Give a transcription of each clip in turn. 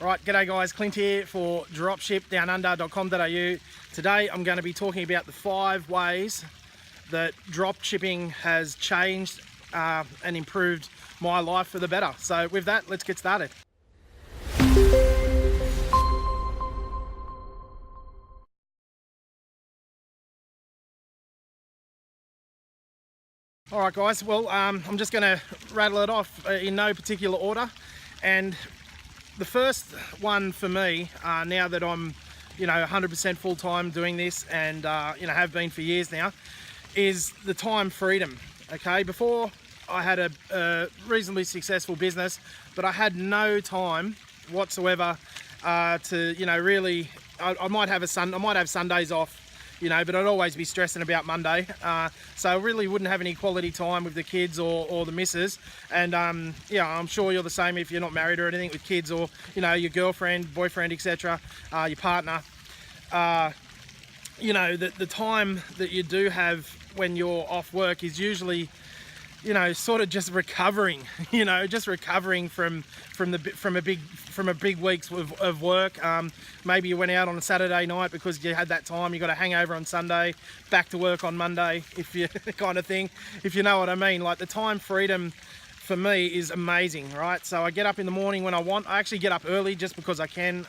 Right, g'day guys, Clint here for dropshipdownunder.com.au. Today I'm going to be talking about the 5 ways that dropshipping has changed and improved my life for the better. So with that, let's get started. Alright guys, well I'm just going to rattle it off in no particular order. And the first one for me, now that I'm 100% full-time doing this and have been for years now, is the time freedom. Okay, before I had a reasonably successful business, but I had no time whatsoever to really. I might have Sundays off, but I'd always be stressing about Monday. So I really wouldn't have any quality time with the kids or the missus. And I'm sure you're the same if you're not married or anything with kids, or your girlfriend, boyfriend, etc., your partner. The time that you do have when you're off work is usually sort of just recovering, just recovering from a big week's of work. Maybe you went out on a Saturday night because you had that time, you got a hangover on Sunday, back to work on Monday, if you kind of thing, if you know what I mean. Like, the time freedom for me is amazing, right? So I get up in the morning when I want. I actually get up early just because I can.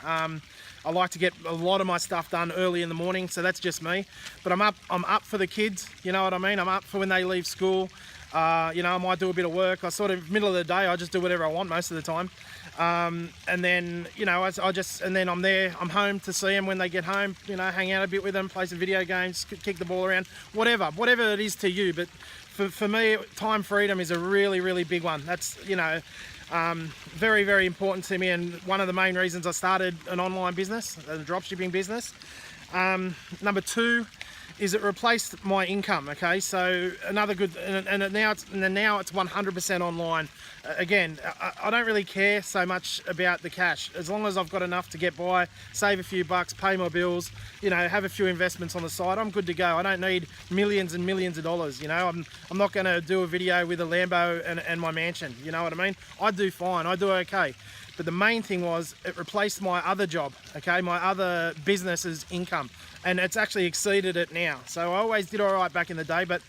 I like to get a lot of my stuff done early in the morning, so that's just me. But I'm up for the kids, you know what I mean? I'm up for when they leave school. I might do a bit of work. I sort of, middle of the day, I just do whatever I want most of the time. And then, and then I'm there, I'm home to see them when they get home, hang out a bit with them, play some video games, kick the ball around, whatever it is to you. But for me, time freedom is a really, really big one. That's, very, very important to me, and one of the main reasons I started an online business, a dropshipping business. Number 2 is it replaced my income. Okay, so another good, and now it's 100% online. Again, I don't really care so much about the cash, as long as I've got enough to get by, save a few bucks, pay my bills, have a few investments on the side. I'm good to go. I don't need millions and millions of dollars. I'm not going to do a video with a Lambo and my mansion. You know what I mean? I do fine. I do okay. But the main thing was, it replaced my other job, okay, my other business's income, and it's actually exceeded it now. So I always did all right back in the day, but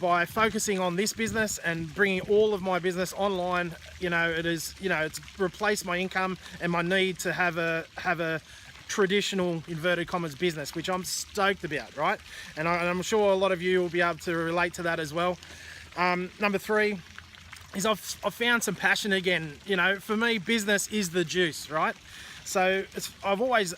by focusing on this business and bringing all of my business online, it's replaced my income and my need to have a traditional inverted commas business, which I'm stoked about, right? And I'm sure a lot of you will be able to relate to that as well. Number 3 is I've found some passion again. For me, business is the juice, right? So I've always,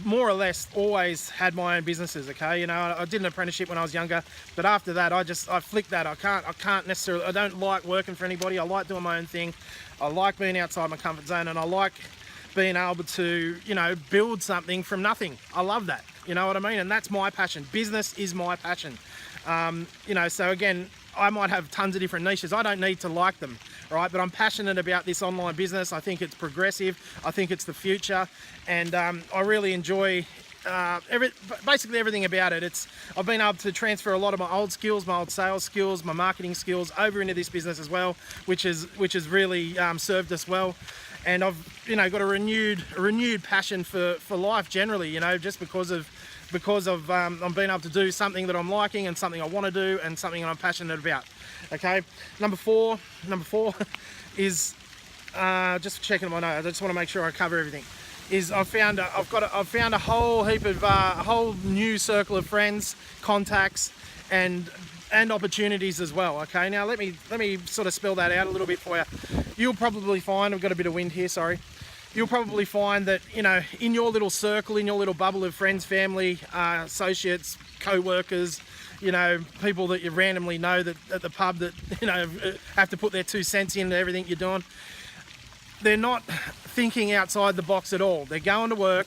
more or less, always had my own businesses. Okay, I did an apprenticeship when I was younger, but after that, I flicked that. I can't necessarily. I don't like working for anybody. I like doing my own thing. I like being outside my comfort zone, and I like being able to, build something from nothing. I love that. You know what I mean? And that's my passion. Business is my passion. So again, I might have tons of different niches. I don't need to like them, right? But I'm passionate about this online business. I think it's progressive. I think it's the future, and I really enjoy basically everything about it. I've been able to transfer a lot of my old skills, my old sales skills, my marketing skills over into this business as well, which has really served us well. And I've got a renewed passion for life generally. Just because I'm being able to do something that I'm liking, and something I want to do, and something that I'm passionate about. Okay, number four is just checking my notes. I just want to make sure I cover everything. I've found a whole heap of a whole new circle of friends, contacts, and opportunities as well. Okay, now let me sort of spell that out a little bit for you. You'll probably find, I've got a bit of wind here, sorry. You'll probably find that, in your little circle, in your little bubble of friends, family, associates, co-workers, people that you randomly know that at the pub that, have to put their 2 cents into everything you're doing. They're not thinking outside the box at all. They're going to work,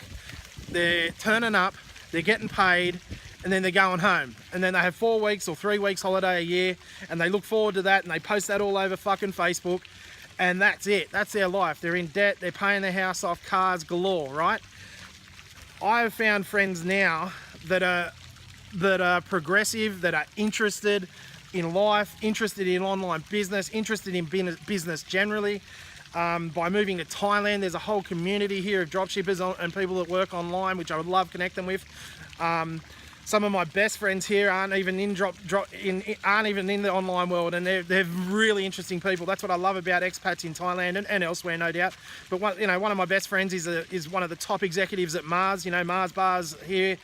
they're turning up, they're getting paid, and then they're going home. And then they have 4 weeks or 3 weeks holiday a year, and they look forward to that, and they post that all over fucking Facebook. And that's it. That's their life. They're in debt. They're paying their house off, cars galore, right? I have found friends now that are progressive, that are interested in life, interested in online business, interested in business generally. by moving to Thailand. There's a whole community here of dropshippers and people that work online, which I would love connecting with. Some of my best friends here aren't even in aren't even in the online world, and they're really interesting people. That's what I love about expats in Thailand and elsewhere, no doubt. But one of my best friends is one of the top executives at Mars. Mars bars here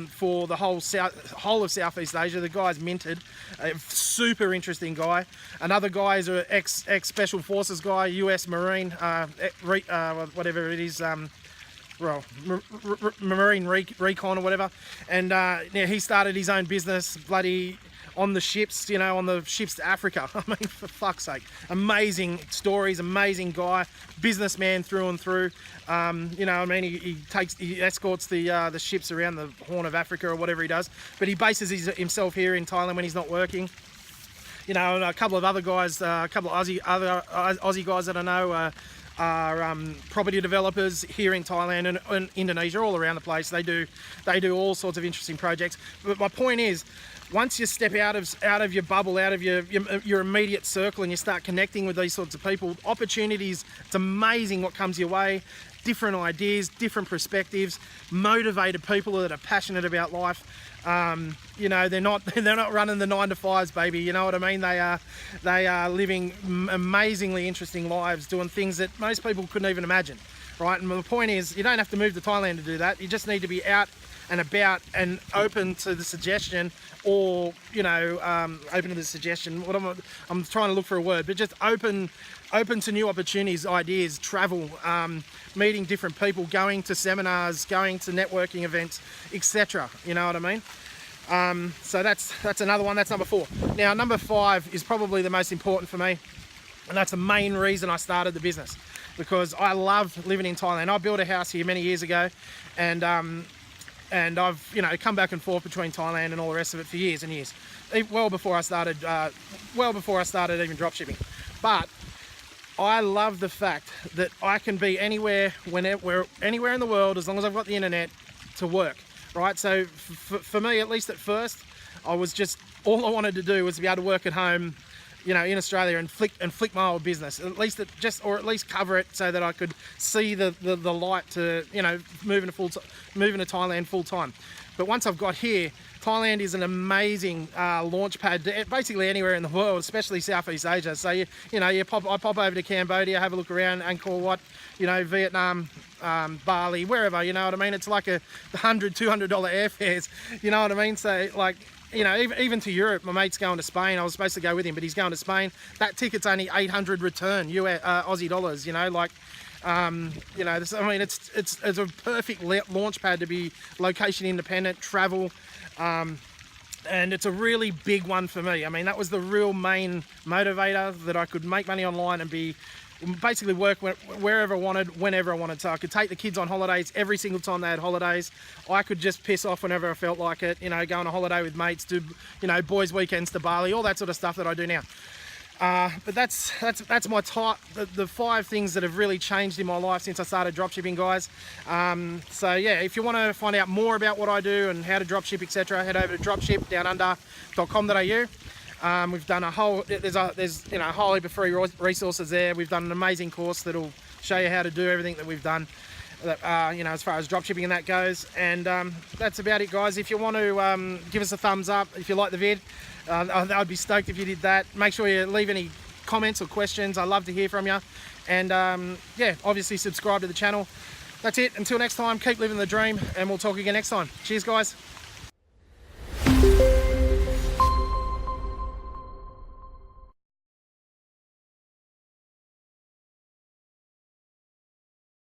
for the whole of Southeast Asia. The guy's minted, a super interesting guy. Another guy is an ex Special Forces guy, US Marine, whatever it is. Marine recon or whatever, and he started his own business bloody on the ships, on the ships to Africa. I mean, for fuck's sake, amazing stories, amazing guy, businessman through and through. He escorts the ships around the Horn of Africa or whatever he does, but he bases himself here in Thailand when he's not working. And a couple of other guys, a couple of Aussie guys that I know are property developers here in Thailand and Indonesia, all around the place. They do all sorts of interesting projects. But my point is, once you step out of your bubble, out of your immediate circle, and you start connecting with these sorts of people, opportunities, it's amazing what comes your way. Different ideas, different perspectives, motivated people that are passionate about life. They're not running the 9 to 5s, baby. You know what I mean? They are living amazingly interesting lives, doing things that most people couldn't even imagine, right? And the point is, you don't have to move to Thailand to do that. You just need to be out and about and open to the suggestion, or open to the suggestion. I'm trying to look for a word, but just open to new opportunities, ideas, travel, meeting different people, going to seminars, going to networking events, etc. You know what I mean? So that's another one. That's number 4. Now, number 5 is probably the most important for me, and that's the main reason I started the business, because I love living in Thailand. I built a house here many years ago, and I've come back and forth between Thailand and all the rest of it for years and years, well before I started even dropshipping. But I love the fact that I can be anywhere, anywhere in the world, as long as I've got the internet to work, right? So for me, at least at first, all I wanted to do was to be able to work at home, in Australia, and flick my old business, at least cover it so that I could see the light to moving to Thailand full time. But once I've got here, Thailand is an amazing launch pad to basically anywhere in the world, especially Southeast Asia. So I pop over to Cambodia, have a look around, Angkor Wat, Vietnam, Bali, wherever. You know what I mean? It's like $100, $200 airfares. You know what I mean? So even to Europe, my mate's going to Spain. I was supposed to go with him, but he's going to Spain. That ticket's only 800 return Aussie dollars. It's a perfect launch pad to be location independent, travel, and it's a really big one for me. I mean, that was the real main motivator, that I could make money online and basically work wherever I wanted, whenever I wanted. So I could take the kids on holidays every single time they had holidays. I could just piss off whenever I felt like it, go on a holiday with mates, do, boys' weekends to Bali, all that sort of stuff that I do now. But that's my top, the 5 things that have really changed in my life since I started dropshipping, guys. So yeah, if you want to find out more about what I do and how to dropship, etc., head over to dropshipdownunder.com.au. We've done there's a whole heap of free resources there. We've done an amazing course that'll show you how to do everything that we've done, as far as dropshipping and that goes. And that's about it, guys. If you want to give us a thumbs up if you like the vid, I'd be stoked if you did that. Make sure you leave any comments or questions. I'd love to hear from you. And obviously subscribe to the channel. That's it. Until next time, keep living the dream, and we'll talk again next time. Cheers, guys.